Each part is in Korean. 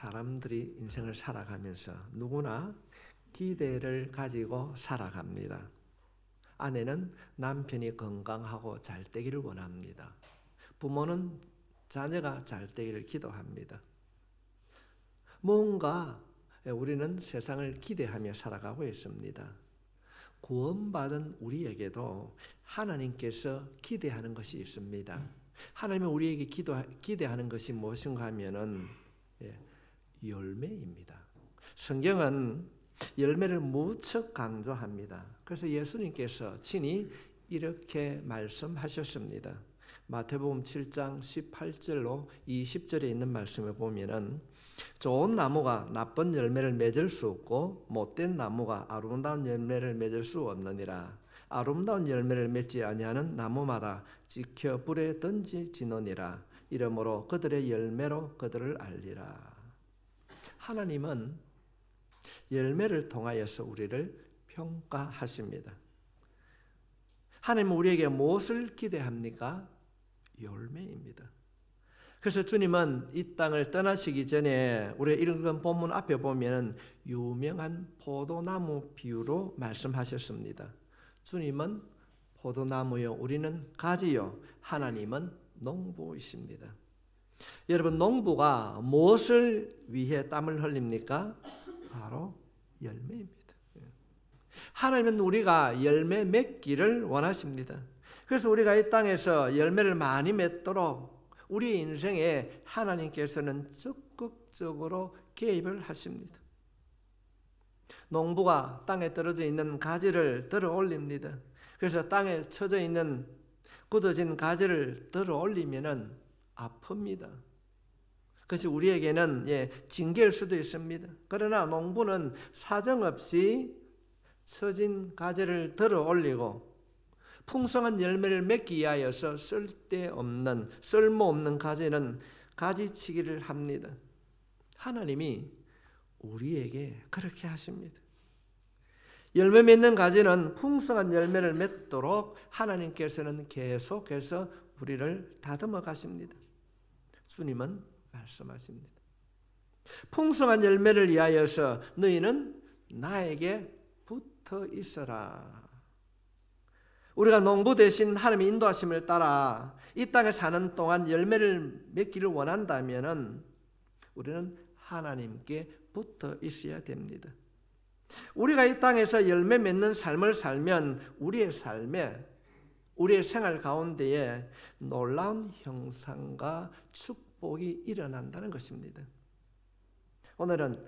사람들이 인생을 살아가면서 누구나 기대를 가지고 살아갑니다. 아내는 남편이 건강하고 잘 되기를 원합니다. 부모는 자녀가 잘 되기를 기도합니다. 뭔가 우리는 세상을 기대하며 살아가고 있습니다. 구원받은 우리에게도 하나님께서 기대하는 것이 있습니다. 하나님은 우리에게 기대하는 것이 무엇인가 하면은 열매입니다. 성경은 열매를 무척 강조합니다. 그래서 예수님께서 친히 이렇게 말씀하셨습니다. 마태복음 7장 18절로 20절에 있는 말씀을 보면은 좋은 나무가 나쁜 열매를 맺을 수 없고 못된 나무가 아름다운 열매를 맺을 수 없느니라. 아름다운 열매를 맺지 아니하는 나무마다 지켜 불에 던지지느니라. 이러므로 그들의 열매로 그들을 알리라. 하나님은 열매를 통하여서 우리를 평가하십니다. 하나님은 우리에게 무엇을 기대합니까? 열매입니다. 그래서 주님은 이 땅을 떠나시기 전에 우리가 읽은 본문 앞에 보면 유명한 포도나무 비유로 말씀하셨습니다. 주님은 포도나무요, 우리는 가지요, 하나님은 농부이십니다. 여러분, 농부가 무엇을 위해 땀을 흘립니까? 바로 열매입니다. 하나님은 우리가 열매 맺기를 원하십니다. 그래서 우리가 이 땅에서 열매를 많이 맺도록 우리 인생에 하나님께서는 적극적으로 개입을 하십니다. 농부가 땅에 떨어져 있는 가지를 들어 올립니다. 그래서 땅에 쳐져 있는 굳어진 가지를 들어 올리면은 아픕니다. 그것이 우리에게는 징계일 수도 있습니다. 그러나 농부는 사정없이 처진 가지를 들어 올리고 풍성한 열매를 맺기 위하여서 쓸모없는 가지는 가지치기를 합니다. 하나님이 우리에게 그렇게 하십니다. 열매 맺는 가지는 풍성한 열매를 맺도록 하나님께서는 계속해서 우리를 다듬어 가십니다. 주님은 말씀하십니다. 풍성한 열매를 위하여서 너희는 나에게 붙어 있어라. 우리가 농부 대신 하나님의 인도하심을 따라 이 땅에 사는 동안 열매를 맺기를 원한다면 우리는 하나님께 붙어 있어야 됩니다. 우리가 이 땅에서 열매 맺는 삶을 살면 우리의 생활 가운데에 놀라운 형상과 축복이 일어난다는 것입니다. 오늘은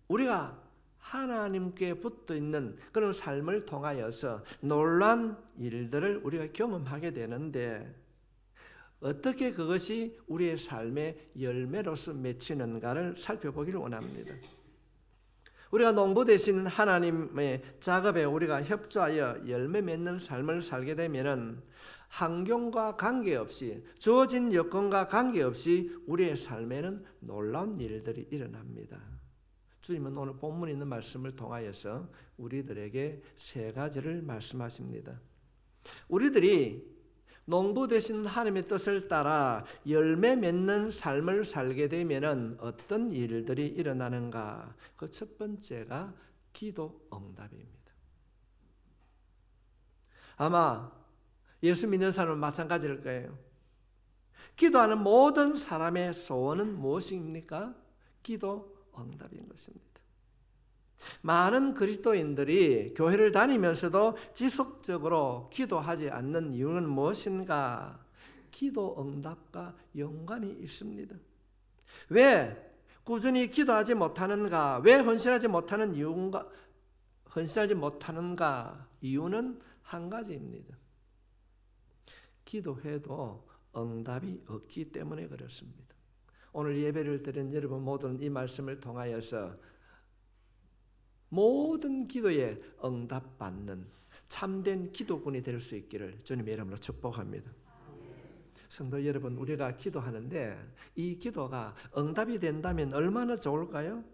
우리가 하나님께 붙어 있는 그런 삶을 통하여서 놀라운 일들을 우리가 경험하게 되는데 어떻게 그것이 우리의 삶의 열매로서 맺히는가를 살펴보기를 원합니다. 우리가 농부 되신 하나님의 작업에 우리가 협조하여 열매 맺는 삶을 살게 되면은 환경과 관계없이 주어진 여건과 관계없이 우리의 삶에는 놀라운 일들이 일어납니다. 주님은 오늘 본문에 있는 말씀을 통하여서 우리들에게 세 가지를 말씀하십니다. 우리들이 농부 되신 하나님의 뜻을 따라 열매 맺는 삶을 살게 되면 어떤 일들이 일어나는가? 그 첫 번째가 기도 응답입니다. 아마 예수 믿는 사람은 마찬가지일 거예요. 기도하는 모든 사람의 소원은 무엇입니까? 기도 응답인 것입니다. 많은 그리스도인들이 교회를 다니면서도 지속적으로 기도하지 않는 이유는 무엇인가? 기도 응답과 연관이 있습니다. 왜 꾸준히 기도하지 못하는가? 왜 헌신하지 못하는가? 이유는 한 가지입니다. 기도해도 응답이 없기 때문에 그렇습니다. 오늘 예배를 드린 여러분 모두는 이 말씀을 통하여서 모든 기도에 응답받는 참된 기도꾼이 될 수 있기를 주님의 이름으로 축복합니다. 성도 여러분, 우리가 기도하는데 이 기도가 응답이 된다면 얼마나 좋을까요?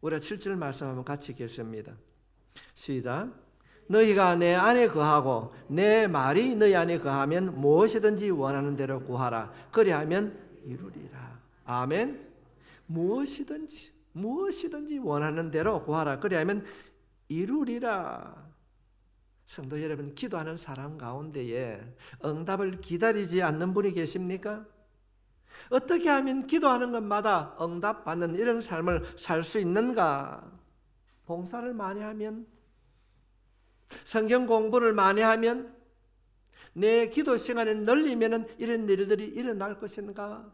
우리가 7절 말씀 한번 같이 읽겠습니다. 시작. 너희가 내 안에 거하고 내 말이 너희 안에 거하면 무엇이든지 원하는 대로 구하라. 그리하면 이루리라. 아멘. 무엇이든지 원하는 대로 구하라. 그리하면 이루리라. 성도 여러분, 기도하는 사람 가운데에 응답을 기다리지 않는 분이 계십니까? 어떻게 하면 기도하는 것마다 응답받는 이런 삶을 살 수 있는가? 봉사를 많이 하면, 성경 공부를 많이 하면, 내 기도 시간을 늘리면 이런 일들이 일어날 것인가?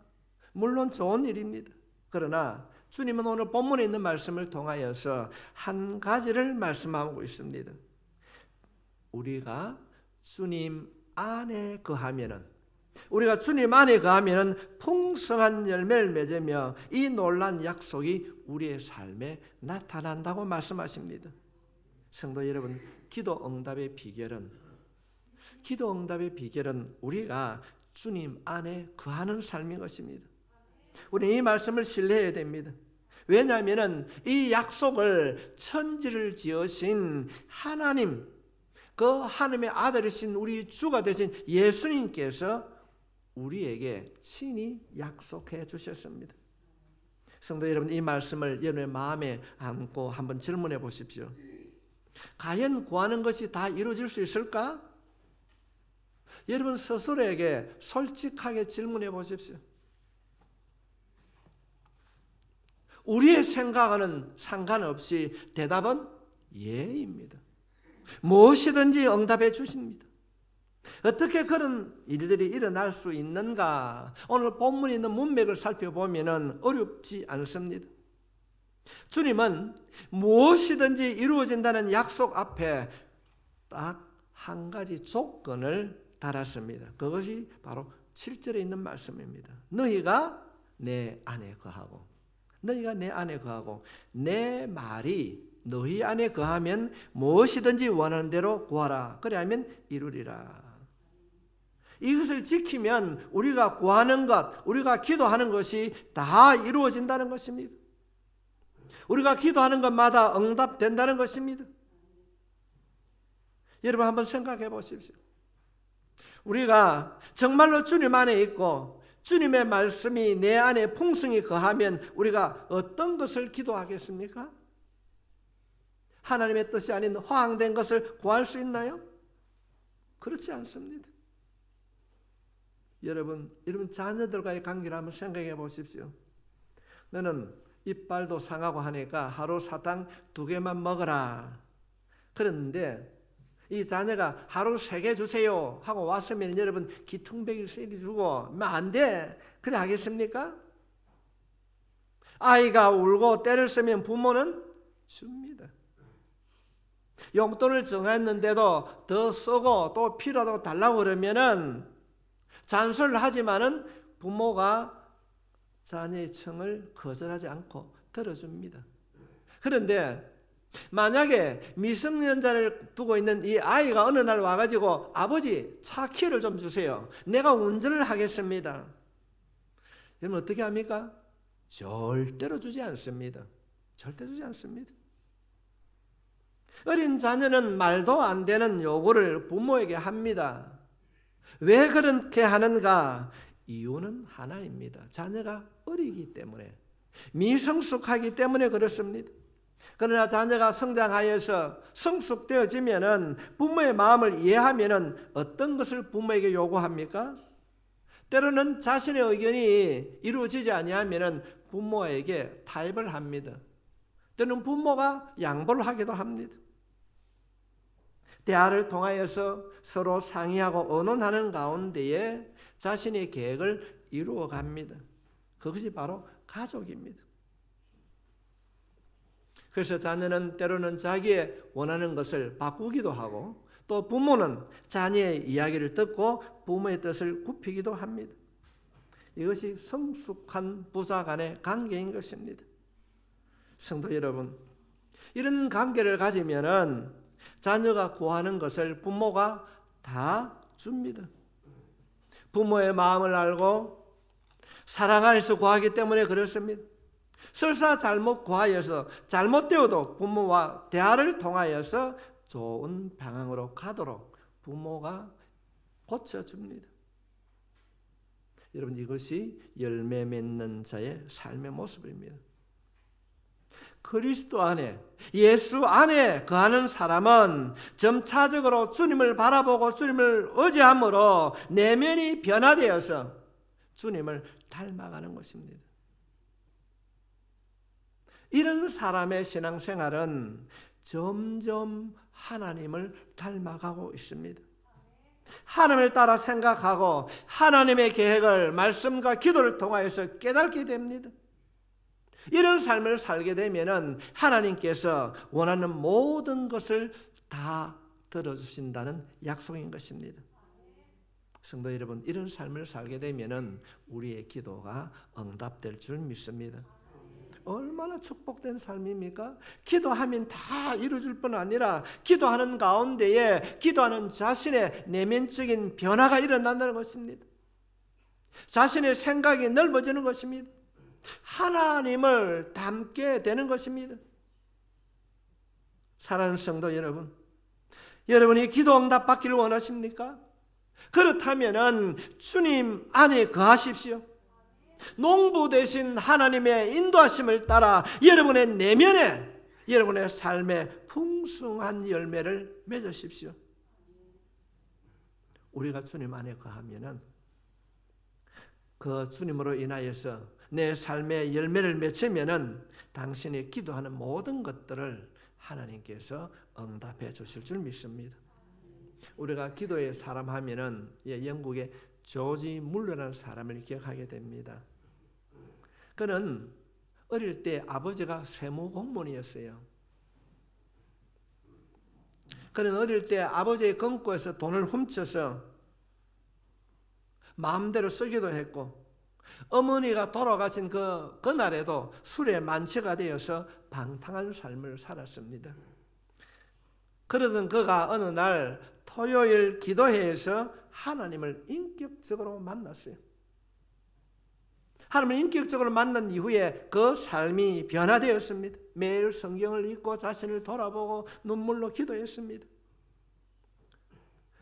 물론 좋은 일입니다. 그러나 주님은 오늘 본문에 있는 말씀을 통하여서 한 가지를 말씀하고 있습니다. 우리가 주님 안에 거하면은, 우리가 주님 안에 거하면은 풍성한 열매를 맺으며 이 놀란 약속이 우리의 삶에 나타난다고 말씀하십니다. 성도 여러분, 기도 응답의 비결은 우리가 주님 안에 거하는 삶인 것입니다. 우리는 이 말씀을 신뢰해야 됩니다. 왜냐하면 이 약속을 천지를 지으신 하나님, 그 하나님의 아들이신 우리 주가 되신 예수님께서 우리에게 친히 약속해 주셨습니다. 성도 여러분, 이 말씀을 여러분의 마음에 안고 한번 질문해 보십시오. 과연 구하는 것이 다 이루어질 수 있을까? 여러분 스스로에게 솔직하게 질문해 보십시오. 우리의 생각과는 상관없이 대답은 예입니다. 무엇이든지 응답해 주십니다. 어떻게 그런 일들이 일어날 수 있는가? 오늘 본문에 있는 문맥을 살펴보면 어렵지 않습니다. 주님은 무엇이든지 이루어진다는 약속 앞에 딱 한 가지 조건을 달았습니다. 그것이 바로 7절에 있는 말씀입니다. 너희가 내 안에 거하고 내 말이 너희 안에 거하면 무엇이든지 원하는 대로 구하라. 그리하면 이루리라. 이것을 지키면 우리가 구하는 것, 우리가 기도하는 것이 다 이루어진다는 것입니다. 우리가 기도하는 것마다 응답된다는 것입니다. 여러분 한번 생각해 보십시오. 우리가 정말로 주님 안에 있고 주님의 말씀이 내 안에 풍성히 거하면 우리가 어떤 것을 기도하겠습니까? 하나님의 뜻이 아닌 허황된 것을 구할 수 있나요? 그렇지 않습니다. 여러분 자녀들과의 관계를 한번 생각해 보십시오. 너는 이빨도 상하고 하니까 하루 사탕 2개만 먹어라. 그런데 이 자녀가 하루 3개 주세요 하고 왔으면 여러분 기퉁배기 세리 주고 안 돼. 그래 하겠습니까? 아이가 울고 때를 쓰면 부모는 줍니다. 용돈을 정했는데도 더 쓰고 또 필요하다고 달라고 그러면은 잔소리를 하지만은 부모가 자녀의 청을 거절하지 않고 들어줍니다. 그런데 만약에 미성년자를 두고 있는 이 아이가 어느 날 와가지고 아버지 차 키를 좀 주세요. 내가 운전을 하겠습니다. 여러분 어떻게 합니까? 절대로 주지 않습니다. 절대 주지 않습니다. 어린 자녀는 말도 안 되는 요구를 부모에게 합니다. 왜 그렇게 하는가? 이유는 하나입니다. 자녀가 어리기 때문에, 미성숙하기 때문에 그렇습니다. 그러나 자녀가 성장하여서 성숙되어지면은 부모의 마음을 이해하면은 어떤 것을 부모에게 요구합니까? 때로는 자신의 의견이 이루어지지 아니하면은 부모에게 타협을 합니다. 때로는 부모가 양보를 하기도 합니다. 대화를 통하여서 서로 상의하고 의논하는 가운데에 자신의 계획을 이루어 갑니다. 그것이 바로 가족입니다. 그래서 자녀는 때로는 자기의 원하는 것을 바꾸기도 하고 또 부모는 자녀의 이야기를 듣고 부모의 뜻을 굽히기도 합니다. 이것이 성숙한 부자 간의 관계인 것입니다. 성도 여러분, 이런 관계를 가지면은 자녀가 구하는 것을 부모가 다 줍니다. 부모의 마음을 알고 사랑 안에서 구하기 때문에 그렇습니다. 설사 잘못 구하여서 잘못되어도 부모와 대화를 통하여서 좋은 방향으로 가도록 부모가 고쳐줍니다. 여러분, 이것이 열매 맺는 자의 삶의 모습입니다. 그리스도 안에, 예수 안에 거하는 사람은 점차적으로 주님을 바라보고 주님을 의지함으로 내면이 변화되어서 주님을 닮아가는 것입니다. 이런 사람의 신앙생활은 점점 하나님을 닮아가고 있습니다. 하나님을 따라 생각하고 하나님의 계획을 말씀과 기도를 통하여서 깨닫게 됩니다. 이런 삶을 살게 되면은 하나님께서 원하는 모든 것을 다 들어주신다는 약속인 것입니다. 성도 여러분, 이런 삶을 살게 되면은 우리의 기도가 응답될 줄 믿습니다. 얼마나 축복된 삶입니까? 기도하면 다 이루어질 뿐 아니라 기도하는 가운데에 기도하는 자신의 내면적인 변화가 일어난다는 것입니다. 자신의 생각이 넓어지는 것입니다. 하나님을 닮게 되는 것입니다. 사랑하는 성도 여러분, 여러분이 기도 응답 받기를 원하십니까? 그렇다면 주님 안에 거하십시오. 농부 되신 하나님의 인도하심을 따라 여러분의 내면에 여러분의 삶에 풍성한 열매를 맺으십시오. 우리가 주님 안에 거하면은 그 주님으로 인하여서 내 삶의 열매를 맺으면은 당신이 기도하는 모든 것들을 하나님께서 응답해 주실 줄 믿습니다. 우리가 기도의 사람 하면은 영국의 조지 물러라는 사람을 기억하게 됩니다. 그는 어릴 때 아버지가 세무 공무원이었어요. 그는 어릴 때 아버지의 금고에서 돈을 훔쳐서 마음대로 쓰기도 했고, 어머니가 돌아가신 그날에도 술에 만취가 되어서 방탕한 삶을 살았습니다. 그러던 그가 어느 날 토요일 기도회에서 하나님을 인격적으로 만났어요. 하나님을 인격적으로 만난 이후에 그 삶이 변화되었습니다. 매일 성경을 읽고 자신을 돌아보고 눈물로 기도했습니다.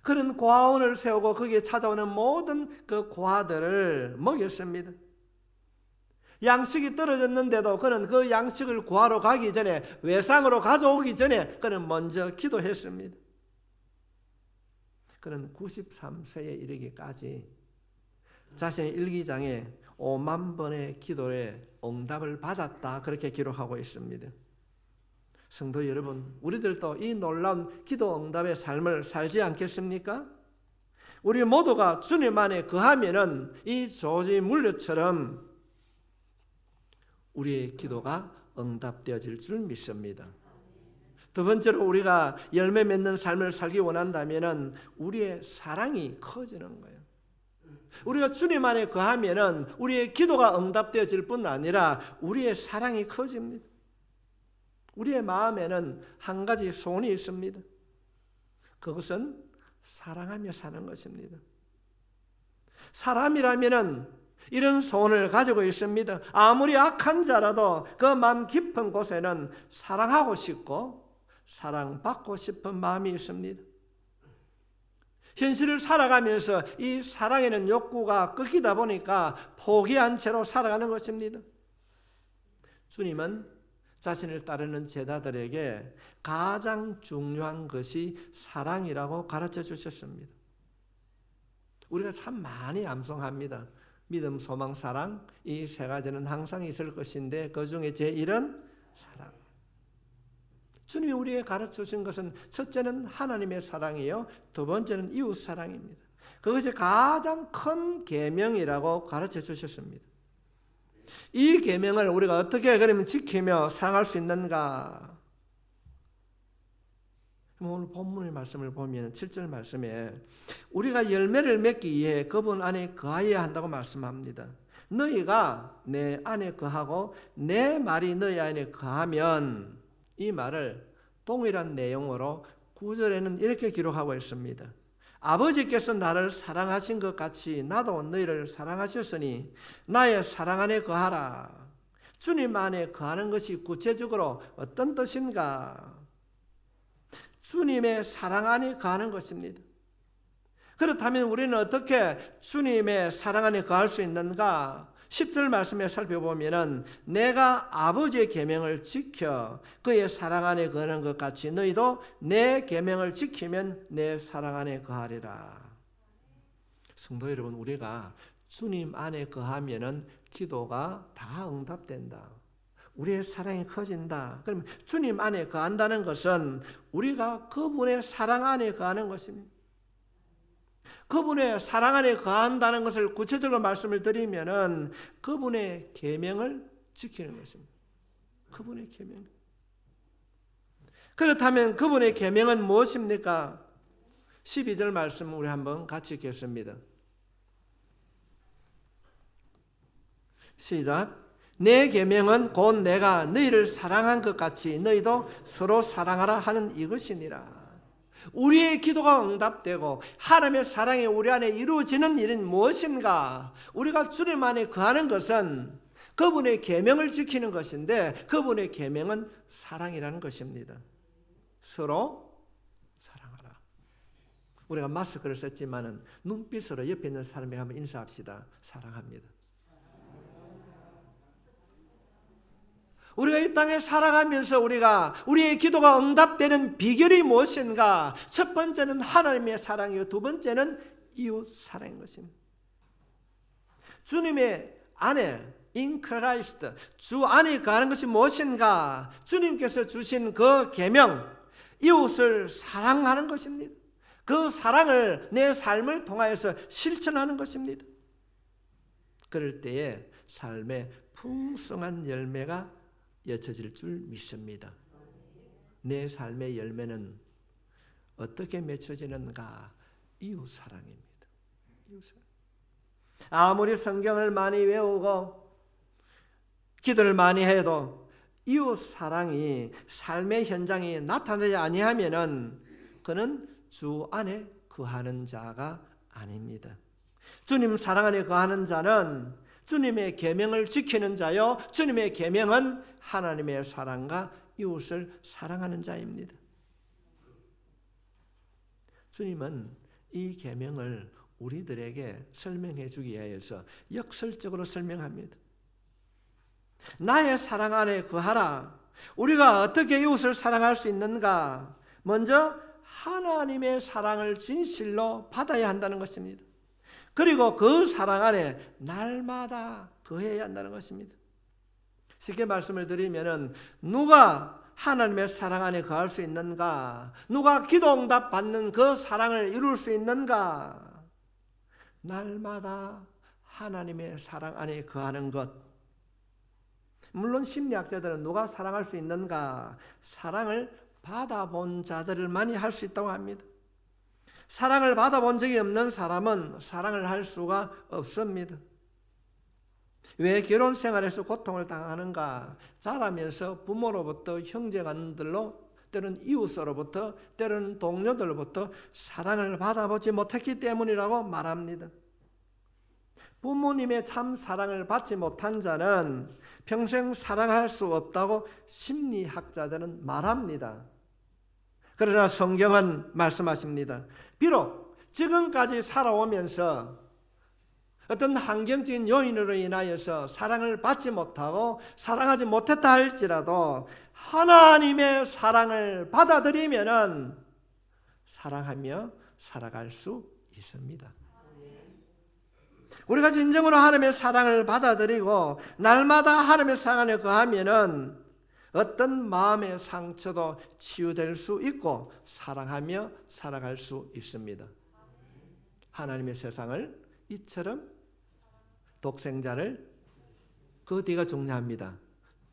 그런 고아원을 세우고 거기에 찾아오는 모든 그 고아들을 먹였습니다. 양식이 떨어졌는데도 그는 그 양식을 구하러 가기 전에, 외상으로 가져오기 전에 그는 먼저 기도했습니다. 그는 93세에 이르기까지 자신의 일기장에 5만 번의 기도에 응답을 받았다, 그렇게 기록하고 있습니다. 성도 여러분, 우리들도 이 놀라운 기도 응답의 삶을 살지 않겠습니까? 우리 모두가 주님 안에 거하면은 이 조지 물려처럼 우리의 기도가 응답되어질 줄 믿습니다. 두 번째로 우리가 열매 맺는 삶을 살기 원한다면은 우리의 사랑이 커지는 거예요. 우리가 주님 안에 거하면은 우리의 기도가 응답되어질 뿐 아니라 우리의 사랑이 커집니다. 우리의 마음에는 한 가지 소원이 있습니다. 그것은 사랑하며 사는 것입니다. 사람이라면은 이런 소원을 가지고 있습니다. 아무리 악한 자라도 그 마음 깊은 곳에는 사랑하고 싶고 사랑받고 싶은 마음이 있습니다. 현실을 살아가면서 이 사랑에는 욕구가 끊기다 보니까 포기한 채로 살아가는 것입니다. 주님은 자신을 따르는 제자들에게 가장 중요한 것이 사랑이라고 가르쳐 주셨습니다. 우리가 참 많이 암송합니다. 믿음, 소망, 사랑, 이 세 가지는 항상 있을 것인데 그 중에 제1은 사랑. 주님이 우리에게 가르쳐 주신 것은 첫째는 하나님의 사랑이요, 두 번째는 이웃 사랑입니다. 그것이 가장 큰 계명이라고 가르쳐 주셨습니다. 이 계명을 우리가 어떻게 그러면 지키며 사랑할 수 있는가? 오늘 본문의 말씀을 보면 7절 말씀에 우리가 열매를 맺기 위해 그분 안에 거하여야 한다고 말씀합니다. 너희가 내 안에 거하고 내 말이 너희 안에 거하면, 이 말을 동일한 내용으로 9절에는 이렇게 기록하고 있습니다. 아버지께서 나를 사랑하신 것 같이 나도 너희를 사랑하셨으니 나의 사랑 안에 거하라. 주님 안에 거하는 것이 구체적으로 어떤 뜻인가? 주님의 사랑 안에 거하는 것입니다. 그렇다면 우리는 어떻게 주님의 사랑 안에 거할 수 있는가? 10절 말씀에 살펴보면은 내가 아버지의 계명을 지켜 그의 사랑 안에 거하는 것 같이 너희도 내 계명을 지키면 내 사랑 안에 거하리라. 성도 여러분, 우리가 주님 안에 거하면은 기도가 다 응답된다. 우리의 사랑이 커진다. 그럼 주님 안에 거한다는 것은 우리가 그분의 사랑 안에 거하는 것입니다. 그분의 사랑 안에 거한다는 것을 구체적으로 말씀을 드리면은 그분의 계명을 지키는 것입니다. 그분의 계명. 그렇다면 그분의 계명은 무엇입니까? 12절 말씀 우리 한번 같이 읽겠습니다. 시작. 내 계명은 곧 내가 너희를 사랑한 것 같이 너희도 서로 사랑하라 하는 이것이니라. 우리의 기도가 응답되고 하나님의 사랑이 우리 안에 이루어지는 일은 무엇인가? 우리가 주님 안에 거하는 것은 그분의 계명을 지키는 것인데 그분의 계명은 사랑이라는 것입니다. 서로 사랑하라. 우리가 마스크를 썼지만은 눈빛으로 옆에 있는 사람에게 한번 인사합시다. 사랑합니다. 우리가 이 땅에 살아가면서 우리의 기도가 응답되는 비결이 무엇인가? 첫 번째는 하나님의 사랑이요, 두 번째는 이웃 사랑인 것입니다. 주님의 안에 in Christ, 주 안에 거하는 것이 무엇인가? 주님께서 주신 그 계명, 이웃을 사랑하는 것입니다. 그 사랑을 내 삶을 통하여서 실천하는 것입니다. 그럴 때에 삶의 풍성한 열매가 맺혀질 줄 믿습니다. 내 삶의 열매는 어떻게 맺혀지는가? 이웃 사랑입니다. 이웃 사랑. 아무리 성경을 많이 외우고 기도를 많이 해도 이웃 사랑이 삶의 현장에 나타나지 아니하면은 그는 주 안에 거하는 자가 아닙니다. 주님 사랑 안에 거하는 자는 주님의 계명을 지키는 자요, 주님의 계명은 하나님의 사랑과 이웃을 사랑하는 자입니다. 주님은 이 계명을 우리들에게 설명해 주기 위해서 역설적으로 설명합니다. 나의 사랑 안에 거하라. 우리가 어떻게 이웃을 사랑할 수 있는가? 먼저 하나님의 사랑을 진실로 받아야 한다는 것입니다. 그리고 그 사랑 안에 날마다 거해야 한다는 것입니다. 쉽게 말씀을 드리면은 누가 하나님의 사랑 안에 거할 수 있는가? 누가 기도 응답 받는 그 사랑을 이룰 수 있는가? 날마다 하나님의 사랑 안에 거하는 것. 물론 심리학자들은 누가 사랑할 수 있는가? 사랑을 받아본 자들만이 할 수 있다고 합니다. 사랑을 받아본 적이 없는 사람은 사랑을 할 수가 없습니다. 왜 결혼 생활에서 고통을 당하는가? 자라면서 부모로부터 형제간들로 때로는 이웃으로부터 때로는 동료들로부터 사랑을 받아보지 못했기 때문이라고 말합니다. 부모님의 참 사랑을 받지 못한 자는 평생 사랑할 수 없다고 심리학자들은 말합니다. 그러나 성경은 말씀하십니다. 비록 지금까지 살아오면서 어떤 환경적인 요인으로 인하여서 사랑을 받지 못하고 사랑하지 못했다 할지라도 하나님의 사랑을 받아들이면은 사랑하며 살아갈 수 있습니다. 우리가 진정으로 하나님의 사랑을 받아들이고 날마다 하나님의 사랑 안에 거하면은 어떤 마음의 상처도 치유될 수 있고 사랑하며 살아갈 수 있습니다. 하나님의 세상을 이처럼 독생자를 그 뒤가 중요합니다.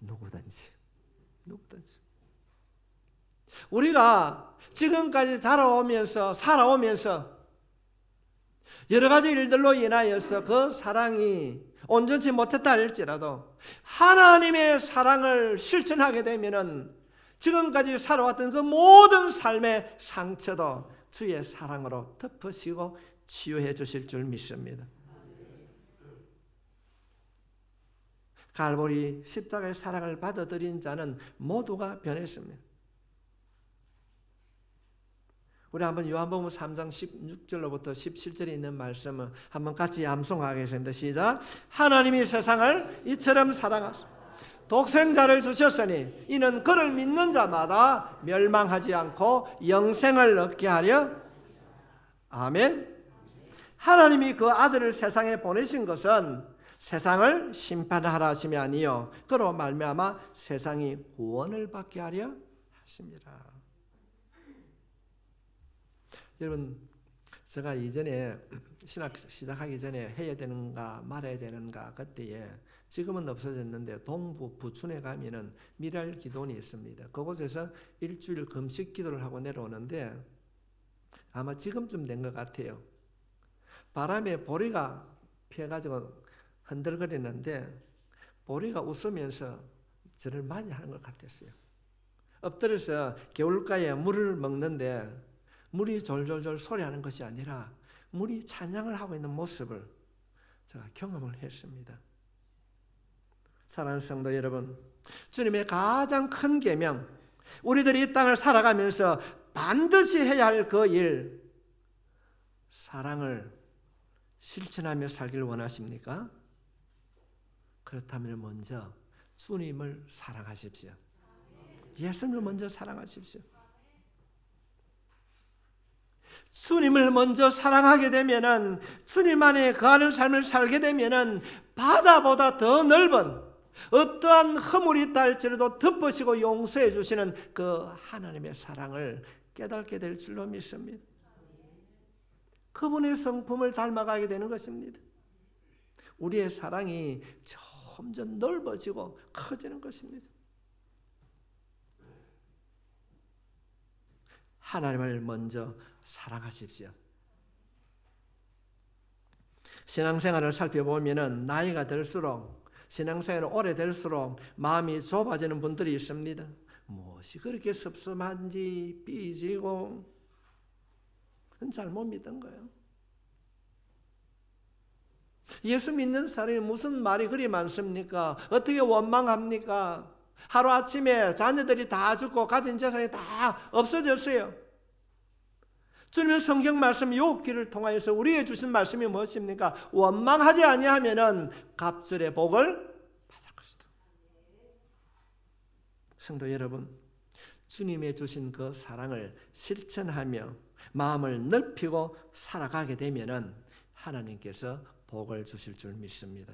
누구든지 우리가 지금까지 살아오면서 여러 가지 일들로 인하여서 그 사랑이 온전치 못했다 할지라도 하나님의 사랑을 실천하게 되면은 지금까지 살아왔던 그 모든 삶의 상처도 주의 사랑으로 덮으시고 치유해 주실 줄 믿습니다. 갈보리 십자가의 사랑을 받아들인 자는 모두가 변했습니다. 우리 한번 요한복음 3장 16절로부터 17절에 있는 말씀을 한번 같이 암송하겠습니다. 시작. 하나님이 세상을 이처럼 사랑하사 독생자를 주셨으니 이는 그를 믿는 자마다 멸망하지 않고 영생을 얻게 하려. 아멘. 하나님이 그 아들을 세상에 보내신 것은 세상을 심판하라 하심이 아니요 그로 말미암아 세상이 구원을 받게 하려 하심이라. 여러분, 제가 이전에 신학 시작하기 전에 해야 되는가 말아야 되는가 그때에, 지금은 없어졌는데 동부 부춘에 가면은 미랄 기도원이 있습니다. 그곳에서 일주일 금식 기도를 하고 내려오는데 아마 지금쯤 된 것 같아요. 바람에 보리가 피어가지고 흔들거리는데 보리가 웃으면서 저를 맞이하는 것 같았어요. 엎드려서 개울가에 물을 먹는데 물이 졸졸졸 소리하는 것이 아니라 물이 찬양을 하고 있는 모습을 제가 경험을 했습니다. 사랑하는 성도 여러분, 주님의 가장 큰 계명, 우리들이 이 땅을 살아가면서 반드시 해야 할 그 일, 사랑을 실천하며 살기를 원하십니까? 그렇다면 먼저 주님을 사랑하십시오. 예수님을 먼저 사랑하십시오. 주님을 먼저 사랑하게 되면은, 주님 안에 거하는 삶을 살게 되면은 바다보다 더 넓은 어떠한 허물이 있다 할지라도 덮으시고 용서해 주시는 그 하나님의 사랑을 깨닫게 될 줄로 믿습니다. 그분의 성품을 닮아가게 되는 것입니다. 우리의 사랑이 점점 넓어지고 커지는 것입니다. 하나님을 먼저 사랑하십시오. 신앙생활을 살펴보면 나이가 들수록, 신앙생활이 오래될수록 마음이 좁아지는 분들이 있습니다. 무엇이 그렇게 섭섭한지 삐지고, 그건 잘못 믿은 거예요. 예수 믿는 사람이 무슨 말이 그리 많습니까? 어떻게 원망합니까? 하루아침에 자녀들이 다 죽고 가진 재산이 다 없어졌어요. 주님의 성경 말씀 욥기를 통하여서 우리에게 주신 말씀이 무엇입니까? 원망하지 아니하면은 갑절의 복을 받을 것이다. 성도 여러분, 주님의 주신 그 사랑을 실천하며 마음을 넓히고 살아가게 되면은 하나님께서 복을 주실 줄 믿습니다.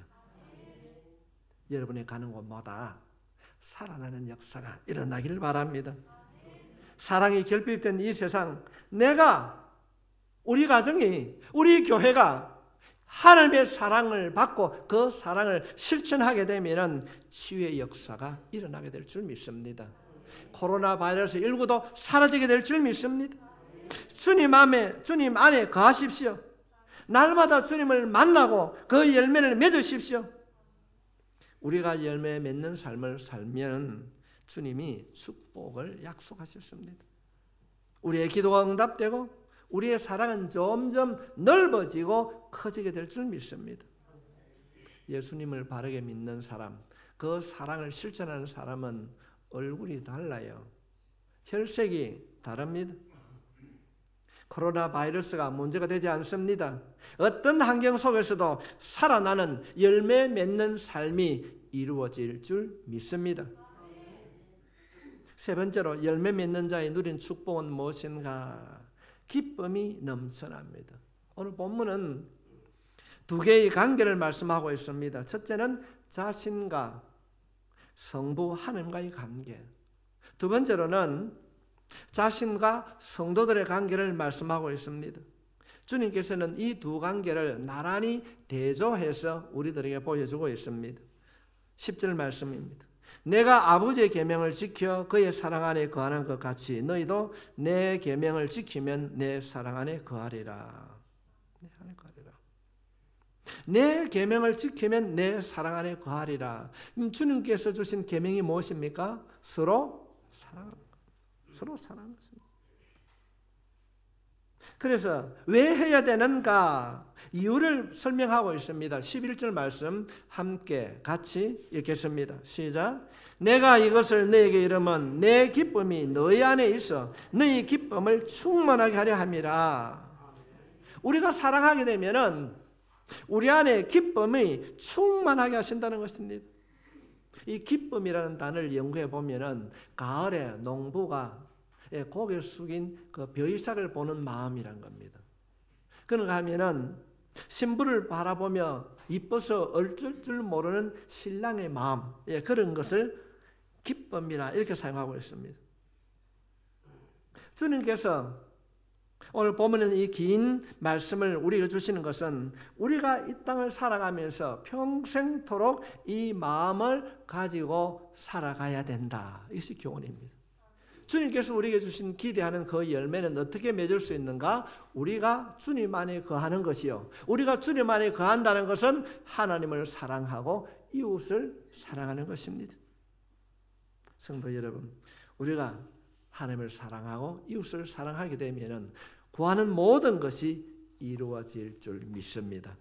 여러분이 가는 곳마다 살아나는 역사가 일어나기를 바랍니다. 사랑이 결핍된 이 세상, 내가, 우리 가정이, 우리 교회가 하나님의 사랑을 받고 그 사랑을 실천하게 되면 치유의 역사가 일어나게 될 줄 믿습니다. 코로나 바이러스 19도 사라지게 될 줄 믿습니다. 주님 안에 거하십시오. 날마다 주님을 만나고 그 열매를 맺으십시오. 우리가 열매 맺는 삶을 살면 주님이 축복을 약속하셨습니다. 우리의 기도가 응답되고 우리의 사랑은 점점 넓어지고 커지게 될 줄 믿습니다. 예수님을 바르게 믿는 사람, 그 사랑을 실천하는 사람은 얼굴이 달라요. 혈색이 다릅니다. 코로나 바이러스가 문제가 되지 않습니다. 어떤 환경 속에서도 살아나는 열매 맺는 삶이 이루어질 줄 믿습니다. 세 번째로 열매 맺는 자의 누린 축복은 무엇인가? 기쁨이 넘쳐납니다. 오늘 본문은 두 개의 관계를 말씀하고 있습니다. 첫째는 자신과 성부 하나님과의 관계, 두 번째로는 자신과 성도들의 관계를 말씀하고 있습니다. 주님께서는 이 두 관계를 나란히 대조해서 우리들에게 보여주고 있습니다. 10절 말씀입니다. 내가 아버지의 계명을 지켜 그의 사랑 안에 거하는 것 같이 너희도 내 계명을 지키면 내 사랑 안에 거하리라. 내 계명을 지키면 내 사랑 안에 거하리라. 주님께서 주신 계명이 무엇입니까? 서로 사랑하는 것입니다. 그래서 왜 해야 되는가? 이유를 설명하고 있습니다. 11절 말씀 함께 같이 읽겠습니다. 시작. 내가 이것을 너에게 이르면 내 기쁨이 너희 안에 있어 너희 기쁨을 충만하게 하려 함이라. 우리가 사랑하게 되면은 우리 안에 기쁨이 충만하게 하신다는 것입니다. 이 기쁨이라는 단어를 연구해 보면은 가을에 농부가 고개 숙인 그 벼이삭을 보는 마음이란 겁니다. 그런가 하면은 신부를 바라보며 이뻐서 어쩔 줄 모르는 신랑의 마음, 그런 것을 기쁨이라 이렇게 사용하고 있습니다. 주님께서 오늘 보면은 이 긴 말씀을 우리에게 주시는 것은 우리가 이 땅을 살아가면서 평생토록 이 마음을 가지고 살아가야 된다. 이것이 교훈입니다. 주님께서 우리에게 주신 기대하는 그 열매는 어떻게 맺을 수 있는가? 우리가 주님 안에 거하는 것이요. 우리가 주님 안에 거한다는 것은 하나님을 사랑하고 이웃을 사랑하는 것입니다. 성도 여러분, 우리가 하나님을 사랑하고 이웃을 사랑하게 되면 구하는 모든 것이 이루어질 줄 믿습니다.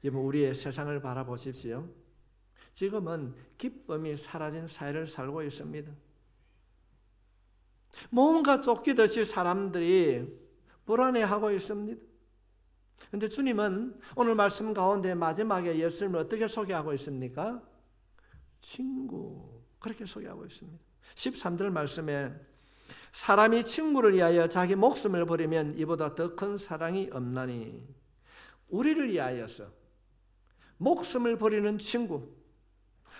여러분, 우리의 세상을 바라보십시오. 지금은 기쁨이 사라진 사회를 살고 있습니다. 뭔가 쫓기듯이 사람들이 불안해하고 있습니다. 그런데 주님은 오늘 말씀 가운데 마지막에 예수님을 어떻게 소개하고 있습니까? 친구, 그렇게 소개하고 있습니다. 13절 말씀에 사람이 친구를 위하여 자기 목숨을 버리면 이보다 더 큰 사랑이 없나니. 우리를 위하여서 목숨을 버리는 친구,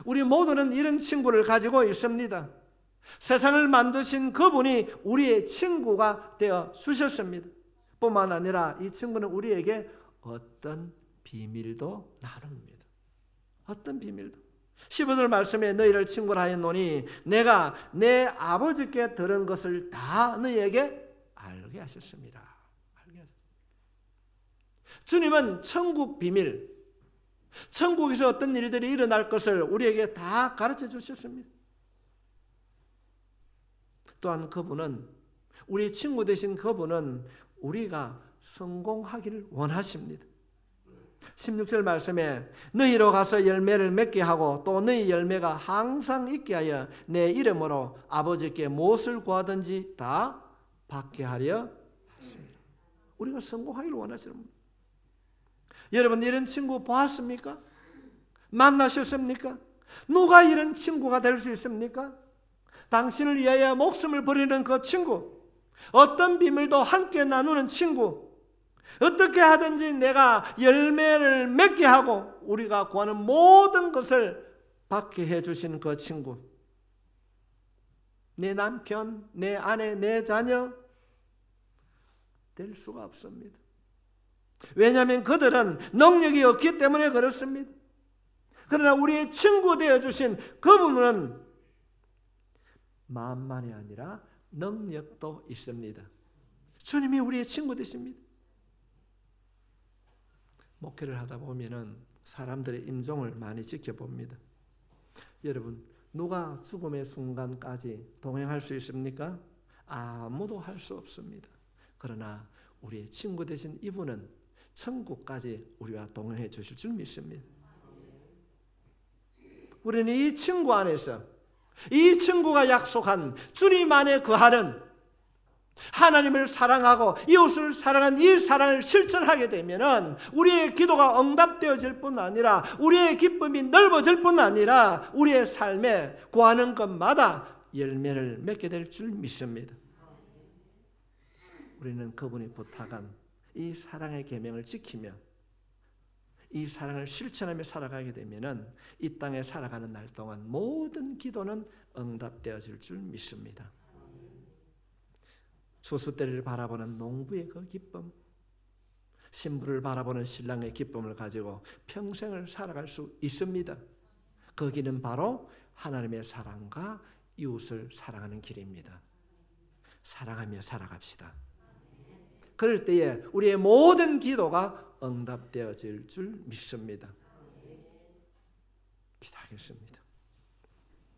우리 모두는 이런 친구를 가지고 있습니다. 세상을 만드신 그분이 우리의 친구가 되어 주셨습니다. 뿐만 아니라 이 친구는 우리에게 어떤 비밀도 나눕니다. 어떤 비밀도. 15절 말씀에 너희를 친구라 하였노니 내가 내 아버지께 들은 것을 다 너희에게 알게 하셨습니다. 주님은 천국 비밀, 천국에서 어떤 일들이 일어날 것을 우리에게 다 가르쳐 주셨습니다. 또한 그분은, 우리 친구 되신 그분은 우리가 성공하기를 원하십니다. 16절 말씀에 너희로 가서 열매를 맺게 하고 또 너희 열매가 항상 있게 하여 내 이름으로 아버지께 무엇을 구하든지 다 받게 하려 하십니다. 우리가 성공하기를 원하십니다. 여러분, 이런 친구 보았습니까? 만나셨습니까? 누가 이런 친구가 될 수 있습니까? 당신을 위하여 목숨을 버리는 그 친구, 어떤 비밀도 함께 나누는 친구, 어떻게 하든지 내가 열매를 맺게 하고 우리가 구하는 모든 것을 받게 해주신 그 친구, 내 남편, 내 아내, 내 자녀 될 수가 없습니다. 왜냐하면 그들은 능력이 없기 때문에 그렇습니다. 그러나 우리의 친구 되어주신 그분은 마음만이 아니라 능력도 있습니다. 주님이 우리의 친구 되십니다. 목회를 하다 보면은 사람들의 임종을 많이 지켜봅니다. 여러분, 누가 죽음의 순간까지 동행할 수 있습니까? 아무도 할 수 없습니다. 그러나 우리의 친구 되신 이분은 천국까지 우리와 동행해 주실 줄 믿습니다. 우리는 이 친구 안에서, 이 친구가 약속한 주님 안에 거하는, 하나님을 사랑하고 이웃을 사랑한 이 사랑을 실천하게 되면은 우리의 기도가 응답되어질 뿐 아니라 우리의 기쁨이 넓어질 뿐 아니라 우리의 삶에 구하는 것마다 열매를 맺게 될 줄 믿습니다. 우리는 그분이 부탁한 이 사랑의 계명을 지키며 이 사랑을 실천하며 살아가게 되면은 이 땅에 살아가는 날 동안 모든 기도는 응답되어질 줄 믿습니다. 추수때를 바라보는 농부의 그 기쁨, 신부를 바라보는 신랑의 기쁨을 가지고 평생을 살아갈 수 있습니다. 그 길은 바로 하나님의 사랑과 이웃을 사랑하는 길입니다. 사랑하며 살아갑시다. 그럴 때에 우리의 모든 기도가 응답되어질 줄 믿습니다. 기도하겠습니다.